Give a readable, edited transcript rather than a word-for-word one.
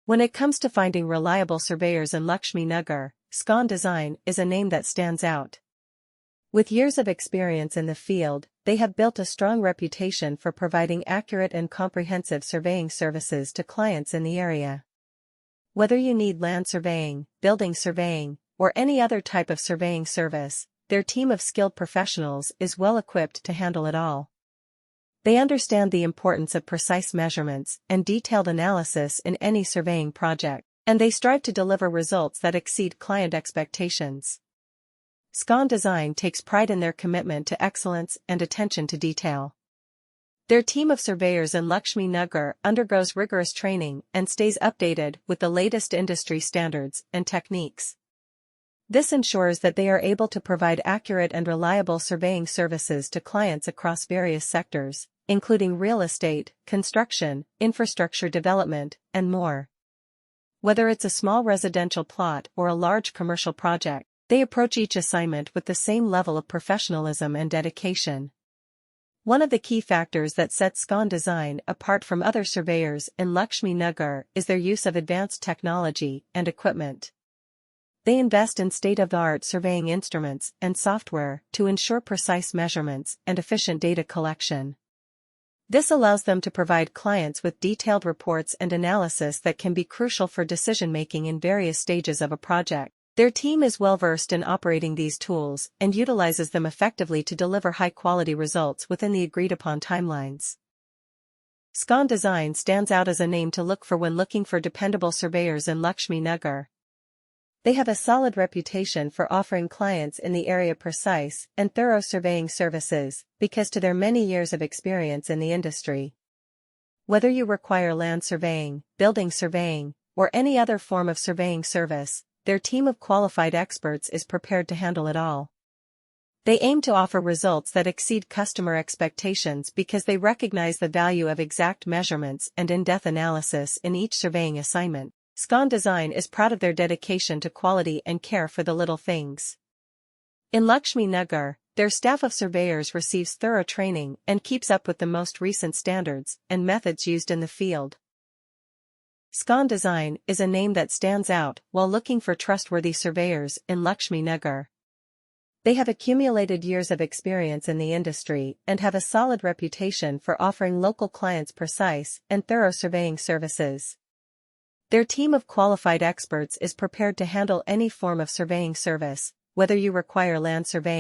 When it comes to finding reliable surveyors in Laxmi Nagar, Scon Design is a name that stands out. With years of experience in the field, they have built a strong reputation for providing accurate and comprehensive surveying services to clients in the area. Whether you need land surveying, building surveying, or any other type of surveying service, their team of skilled professionals is well equipped to handle it all. They understand the importance of precise measurements and detailed analysis in any surveying project, and they strive to deliver results that exceed client expectations. Scon Design takes pride in their commitment to excellence and attention to detail. Their team of surveyors in Laxmi Nagar undergoes rigorous training and stays updated with the latest industry standards and techniques. This ensures that they are able to provide accurate and reliable surveying services to clients across various sectors, including real estate, construction, infrastructure development, and more. Whether it's a small residential plot or a large commercial project, they approach each assignment with the same level of professionalism and dedication. One of the key factors that sets Scon Design apart from other surveyors in Laxmi Nagar is their use of advanced technology and equipment. They invest in state-of-the-art surveying instruments and software to ensure precise measurements and efficient data collection. This allows them to provide clients with detailed reports and analysis that can be crucial for decision-making in various stages of a project. Their team is well-versed in operating these tools and utilizes them effectively to deliver high-quality results within the agreed-upon timelines. Scon Design stands out as a name to look for when looking for dependable surveyors in Laxmi Nagar. They have a solid reputation for offering clients in the area precise and thorough surveying services, because to their many years of experience in the industry. Whether you require land surveying, building surveying, or any other form of surveying service, their team of qualified experts is prepared to handle it all. They aim to offer results that exceed customer expectations because they recognize the value of exact measurements and in-depth analysis in each surveying assignment. Scon Design is proud of their dedication to quality and care for the little things. In Laxmi Nagar, their staff of surveyors receives thorough training and keeps up with the most recent standards and methods used in the field. Scon Design is a name that stands out while looking for trustworthy surveyors in Laxmi Nagar. They have accumulated years of experience in the industry and have a solid reputation for offering local clients precise and thorough surveying services. Their team of qualified experts is prepared to handle any form of surveying service, whether you require land surveying,